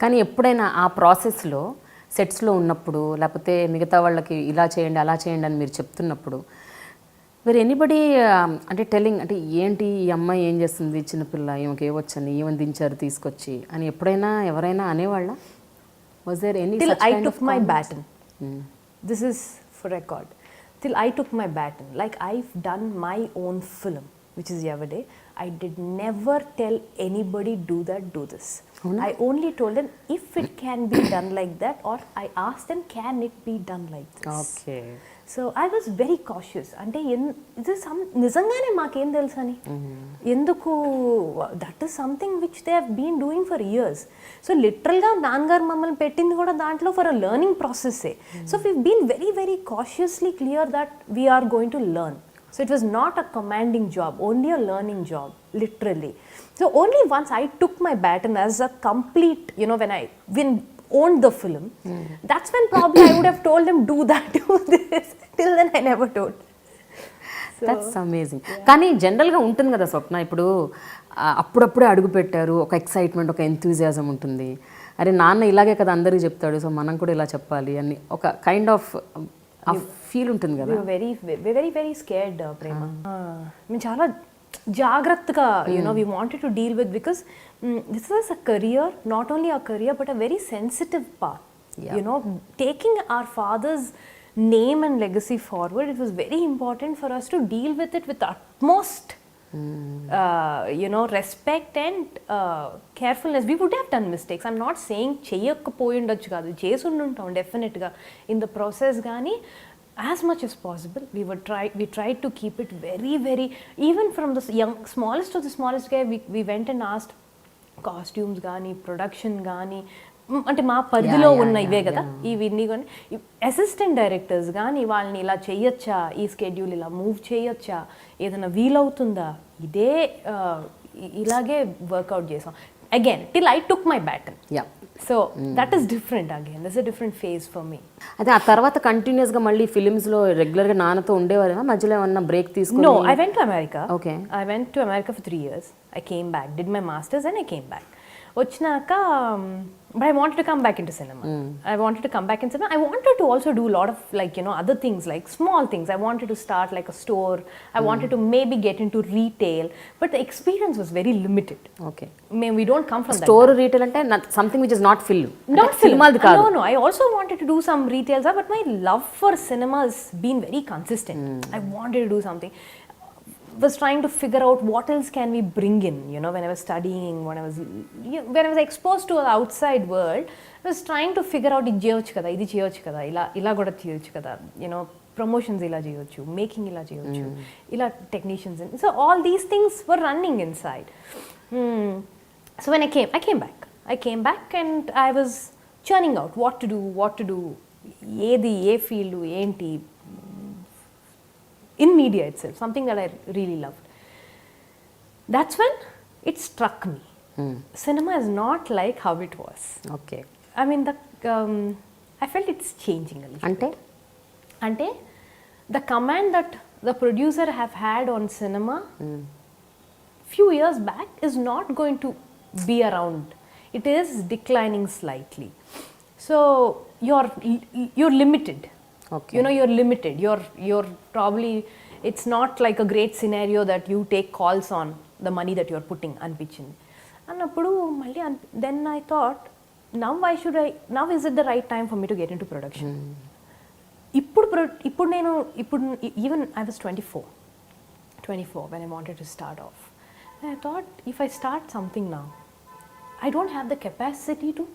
కానీ ఎప్పుడైనా ఆ ప్రాసెస్లో సెట్స్లో ఉన్నప్పుడు లేకపోతే మిగతా వాళ్ళకి ఇలా చేయండి అలా చేయండి అని మీరు చెప్తున్నప్పుడు వేరే ఎనీబడి అంటే టెల్లింగ్ అంటే ఏంటి ఈ అమ్మాయి ఏం చేస్తుంది చిన్నపిల్ల ఈమెకి ఏవచ్చని ఈమెను దించారు తీసుకొచ్చి అని ఎప్పుడైనా ఎవరైనా అనేవాళ్ళ? Was there any till I took my baton. This is for record. Till I took my baton, like I've done my own film, which is Yavade. I did never tell anybody do this. I only told them if it can be done like that, or I asked them can it be done like this. Okay. So I was very cautious. అంటే నిజంగానే మాకేం తెలుసు అని ఎందుకు that is something which they have been doing for years. So లిటరల్గా నాన్నగారు మమ్మల్ని పెట్టింది కూడా దాంట్లో ఫర్ అ లెర్నింగ్ ప్రాసెస్సే. So we been very very cautiously clear that we are going to learn. So it was not a commanding job, only a learning job, literally. So only once I took my baton as a complete, when I owned the film, that's when probably I would have told them do that, do this. Till then I never told. That's amazing. కానీ జనరల్గా ఉంటుంది కదా స్వప్న, ఇప్పుడు అప్పుడప్పుడే అడుగు పెట్టారు, ఒక excitement ఒక ఎంతూజియాజం ఉంటుంది. అరే నాన్న ఇలాగే కదా అందరికీ చెప్తాడు, సో మనం కూడా ఇలా చెప్పాలి అని ఒక కైండ్ ఆఫ్ ఫీల్ ఉంటుంది కదా. వెరీ వెరీ వెరీ స్కేర్డ్ ప్రేమ. మేము చాలా జాగ్రత్తగా we wanted to deal with, because this was a career, not only a career but a very sensitive path. Taking our father's name and legacy forward, it was very important for us to deal with it with utmost respect and carefulness. We would have done mistakes. I'm not saying చేయకపోయి ఉండొచ్చు కాదు, చేసి ఉండుంటాం డెఫినెట్గా in the process. కానీ as much as possible we tried to keep it very very, even from the smallest to the smallest guy, we went and asked costumes కానీ production కానీ, అంటే మా పరిధిలో ఉన్న ఇవే కదా ఇవన్నీ. కానీ అసిస్టెంట్ డైరెక్టర్స్ కానీ వాళ్ళని ఇలా చేయొచ్చా, ఈ స్కెడ్యూల్ ఇలా మూవ్ చేయొచ్చా, ఏదైనా వీలవుతుందా, ఇలాగే వర్కౌట్ చేసాం. Again till I took my baton. So that is different. Again that's a different phase for me. అదే ఆ తర్వాత కంటిన్యూస్గా మళ్ళీ ఫిలిమ్స్లో రెగ్యులర్గా నాన్నతో ఉండేవారేమా, మధ్యలో ఏమన్నా బ్రేక్ తీసుకుని? No, I went to America. Okay. I went to America for 3 years. I came back, did my masters and I came back. వచ్చినాక but I wanted to come back into cinema. I wanted to come back in cinema. I wanted to also do a lot of other things, like small things. I wanted to start like a store. I wanted to maybe get into retail, but the experience was very limited. Okay. We don't come from store that. Retail ante something which is not film. Not film. No. I also wanted to do some retail stuff, but my love for cinema has been very consistent. I wanted to do something. Was trying to figure out what else can we bring in, when I was studying, when I was exposed to the outside world, I was trying to figure out idi cheyochu kada ila kuda cheyochu kada, promotions ila cheyochu, making ila cheyochu, ila technicians, and so all these things were running inside. So when I came back and I was churning out what to do A field enti in media itself, something that I really loved. That's when it struck me. Cinema is not like how it was. Okay. I mean, I felt it's changing a little. Ante the command that the producer have had on cinema few years back is not going to be around. It is declining slightly. So you're limited. Okay. You're limited. You're probably, it's not like a great scenario that you take calls on the money that you're putting anpichinది అన్నప్పుడు మళ్ళీ then I thought, now is it the right time for me to get into production? ఇప్పుడు నేను even I was 24 when I wanted to start off, and I thought if I start something now, I don't have the capacity to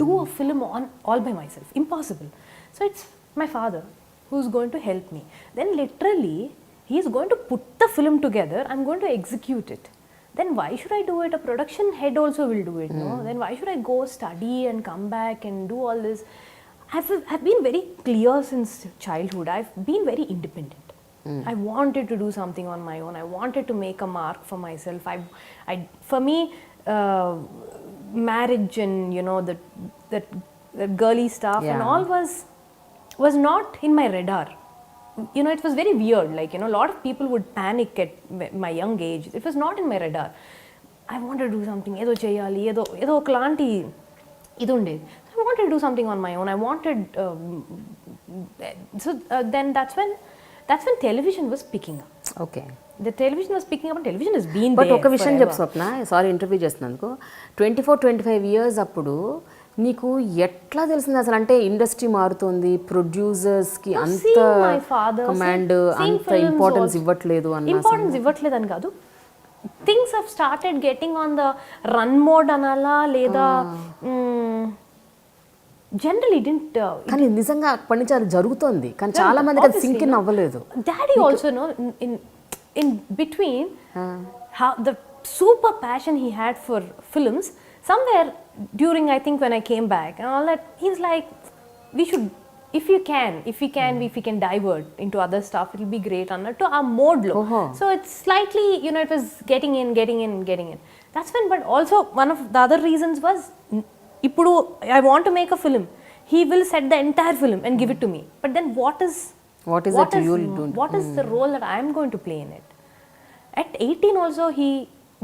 do a film on all by myself. Impossible. So it's my father who's going to help me. Then literally he's going to put the film together, I'm going to execute it. Then why should I do it? A production head also will do it. No, then why should I go study and come back and do all this? I've been very clear since childhood. I've been very independent. I wanted to do something on my own. I wanted to make a mark for myself. For me, marriage and that girly stuff and all was not in my radar. It was very weird. A lot of people would panic at my young age. It was not in my radar. I wanted to do something. ఏదో చేయాలి, ఏదో ఒకలాంటి ఇది ఉండేది. I wanted to do something on my own. I wanted then that's when television was picking up. Okay. The television was picking up, and television has been but there ఒక విషయం forever. చెప్పు స్వప్న, sorry interview చేస్తున్నందుకు, 24-25 years అప్పుడు నీకు ఎట్లా తెలిసింది అసలు? అంటే ఇండస్ట్రీ మారుతుంది, ప్రొడ్యూసర్స్కి అంత Seeing my father, command, seeing అంత films ఇంపార్టెన్స్ also. ఇవ్వట్లేదు అన్న ఇంపార్టెన్స్ ఇవ్వట్లేదని కాదు, things have started getting on the run mode అనాలా లేదా జనరలీ డింట్. కానీ నిజంగా అప్పటి నుంచి అది జరుగుతోంది, కానీ చాలా మందికి అది సింక్ ఇన్ అవ్వలేదు. Daddy also know in between how the super passion he had for films, somewhere during I think when I came back and all that, he's like, we should, if we can divert into other stuff, it'll be great annattu our mode lo. So it's slightly, you know, it was getting in. That's when, but also one of the other reasons was, ippudu I want to make a film, he will set the entire film and give it to me, but then what is the role that I am going to play in it? At 18 also he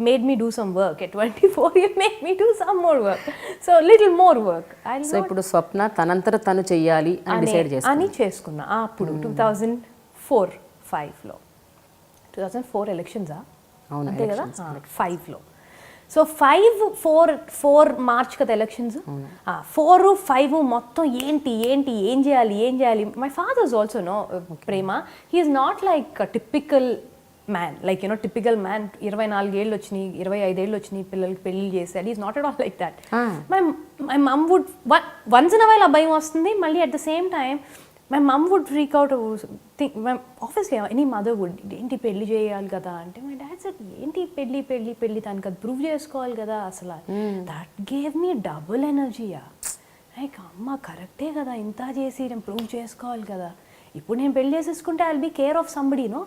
made me do some work. At 24 he made me do some more work, so little more work. So ఇప్పుడు స్వప్న తనంతట తను చెయ్యాలి అని decide చేసి అని చేసుకున్నా అప్పుడు 2004-5 లో. 2004 ఎలక్షన్స్ అవును, అంతే కదా, 5 లో. సో 4 మార్చ్ కదా ఎలక్షన్స్. 4-5 మొత్తం ఏం చేయాలి. మై ఫాదర్స్ ఆల్సో నో ప్రేమ, he's not like typical man, like you know typical man 24 ఏళ్ళు వచ్చినాయి, 25 ఏళ్ళు వచ్చినాయి, పిల్లలకి పెళ్లి చేసేయాలి. Is not at all like that. My mum would once in a while ఆ భయం వస్తుంది, మళ్ళీ at the same time my mum would freak out. Obviously any mother would, ఏంటి పెళ్లి చేయాలి కదా అంటే, మై డాడ్ సెడ్ ఏంటి పెళ్లి దానికి అది ప్రూవ్ చేసుకోవాలి కదా అసలు. దట్ గేవ్ మీ డబుల్ ఎనర్జీయా. లైక్ అమ్మ కరెక్టే కదా, ఇంత చేసి నేను ప్రూవ్ చేసుకోవాలి కదా, ఇప్పుడు నేను పెళ్లి చేసేసుకుంటే I will be care of somebody, no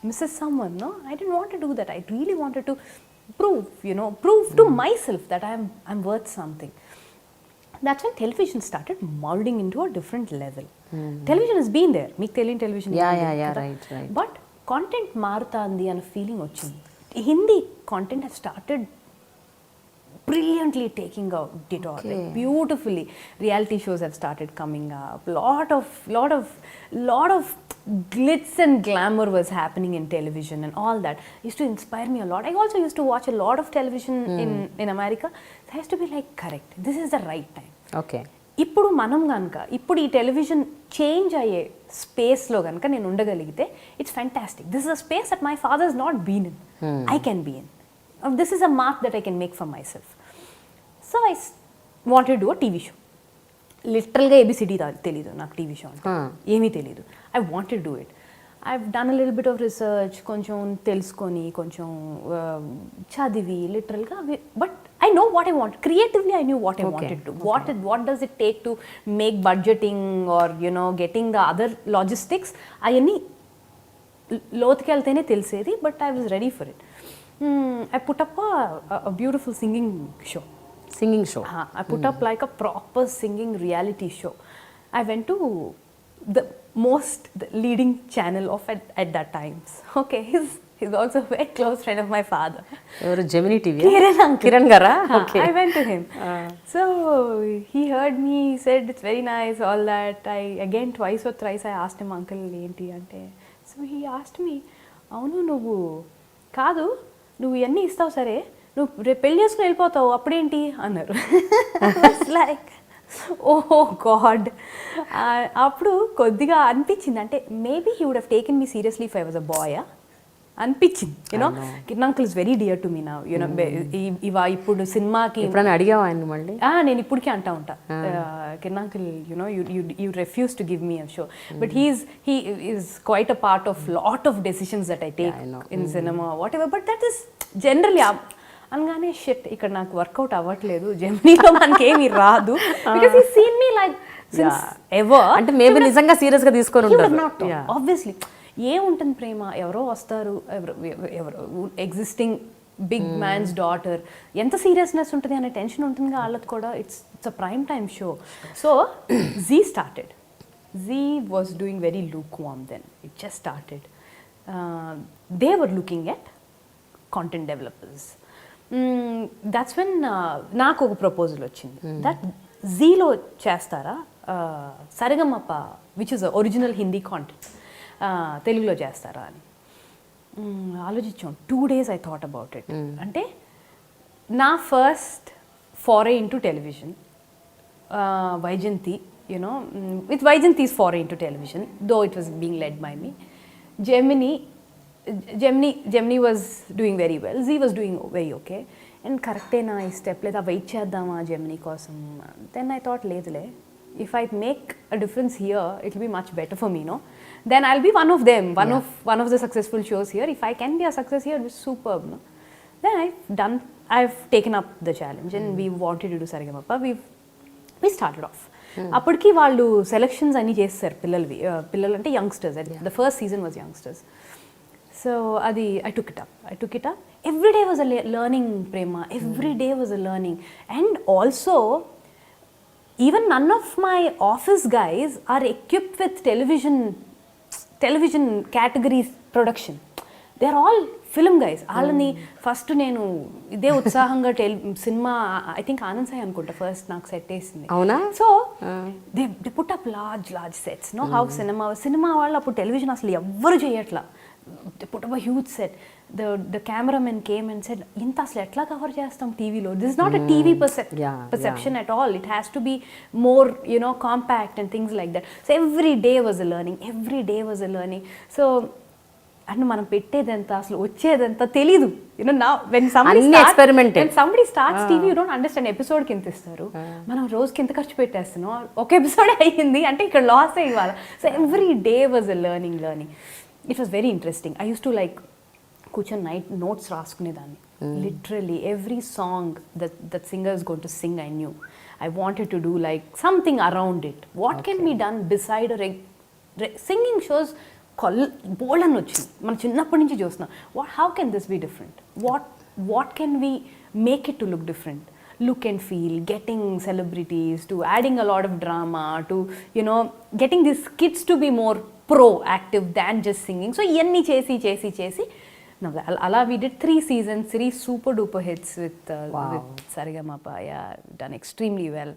Mrs. someone, no? I didn't want to do that. I really wanted to prove to myself that I'm worth something. That's when television started molding into a different level. Television has been there. Meek telling television. Yeah, right. But content marutandi and feeling ochindi. Hindi content has started brilliantly taking out it all, like beautifully. Reality shows have started coming up. Lot of glitz and glamour was happening in television and all that. It used to inspire me a lot. I also used to watch a lot of television in America. So I used to be like, correct, this is the right time. Okay. ఇప్పుడు మనం కనుక ఇప్పుడు ఈ television change అయ్యే స్పేస్లో కనుక నేను ఉండగలిగితే, it's fantastic. This is a space that my father is not been in, I can be in. This is a mark that I can make for myself. So I wanted do a TV show. లిటరల్గా A B C D తెలీదు నాకు TV show అంటే, ఏమీ తెలీదు. I wanted do it. I've done a little bit of research, కొంచెం తెలుసుకొని, కొంచెం చదివి లిటరల్గా. But I know what I want. Creatively, I knew what I wanted to. What does it take to make budgeting or, you know, getting the other logistics? Ayani lotke veltene telisedi, but I was ready for it. I put up a beautiful singing show. I put up like a proper singing reality show. I went to the leading channel of at that times. Okay, he's also a very close friend of my father. Evaru Gemini TV? Kiran gara? Okay. I went to him. So he heard me, he said it's very nice, all that. I again twice or thrice I asked him, uncle enti ante. So he asked me, avunu nuvu kaadu nuvu enni istavu sare, nuvu repu pelli chesukoni vellipotavu appudeenti annaru. I was like, oh God. అప్పుడు కొద్దిగా అనిపించింది, అంటే maybe he would have taken me seriously if I was a boy అనిపించింది. You know Kiran uncle is very dear to me now. You know ఇప్పుడు సినిమాకి ఎప్పుడైనా అడిగావా ఆయన మళ్ళీ? నేను ఇప్పటికీ అంటా ఉంటా, Kiran uncle you know you refuse to give me a show, but he is quite a part of lot of decisions that I take in cinema what ever. But that is generally అనగానే షిట్ ఇక్కడ నాకు work out అవ్వట్లేదు, జెమినీలో మనకేమీ రాదు. Because he seen me like since ever. అంటే maybe నిజంగా serious గా తీసుకొని ఉంటారు. ఆబ్వియస్లీ ఏముంటుంది ప్రేమ, ఎవరో వస్తారు, ఎవరో ఎగ్జిస్టింగ్ బిగ్ మ్యాన్స్ డాటర్, ఎంత సీరియస్నెస్ ఉంటుంది అనే టెన్షన్ ఉంటుంది వాళ్ళకి కూడా. It's a prime time show. So Zee started. Zee was doing very lukewarm then. It just started. They were looking at content developers. That's when నాకు ఒక ప్రపోజల్ వచ్చింది దట్ జీలో చేస్తారా Sa Re Ga Ma Pa which is original Hindi content తెలుగులో చేస్తారా అని ఆలోచించాం 2 days I thought about it. అంటే నా first foray into television Vyjayanthi, you know with Vyjayanthi's foray into television, though it was being led by me. Gemini was doing very well, Z was doing very okay. And కరెక్టేనా ఈ step లేదా wait చేద్దామా Gemini కోసం? Then I thought లేదులే, if I make a difference here, it will be much better for me, no? Then I'll be one of them, one of the successful shows here. If I can be a success here, it's superb, no? Then I've taken up the challenge and we wanted to do Saregamappa. We started off. అప్పటికి వాళ్ళు selections అన్నీ చేస్తారు పిల్లలు అంటే youngsters. The first season was youngsters. So అది I took it up. Every day was a learning, Prema. Every day was a learning. And also even none of my office guys are equipped with television categories production. They are all film guys. వాళ్ళని first నేను ఇదే ఉత్సాహంగా cinema I think Anand Sai అనుకుంటా first నాకు set వేసింది. అవునా? So they put up large sets, know how cinema వాళ్ళు అప్పుడు టెలివిజన్ అసలు ఎవ్వరు చేయట్లా. They put up a huge set. The cameraman came and said, ఇంత అసలు ఎట్లా కవర్ చేస్తాం టీవీలో? This is not a TV perception at all. It has to be more, compact and things like that. So every day was a learning. So and మనం పెట్టేదంతా అసలు వచ్చేదంతా తెలీదు. now when somebody starts TV, you don't understand. Episode కింద ఇస్తారు, మనం రోజుకి ఎంత ఖర్చు పెట్టేస్తున్నాం, ఒక ఎపిసోడ్ అయ్యింది అంటే ఇక్కడ లాస్ అయ్యాలి. So every day was a learning. It was very interesting. I use to like కూర్చొని నైట్ నోట్స్ రాసుకునేదాన్ని. Literally every song that singer is going to sing I knew. I wanted to do like something around it. What can be done beside singing shows? Bold అని వచ్చింది, మనం చిన్నప్పటి నుంచి చూస్తున్నాం. How can this be different? What can we make it to look different? Look and feel, getting celebrities, to adding a lot of drama, to getting these kids to be more proactive than just singing. So iyanni chesi now ala we did 3 seasons, 3 super duper hits with Saregamappa. Yeah, done extremely well.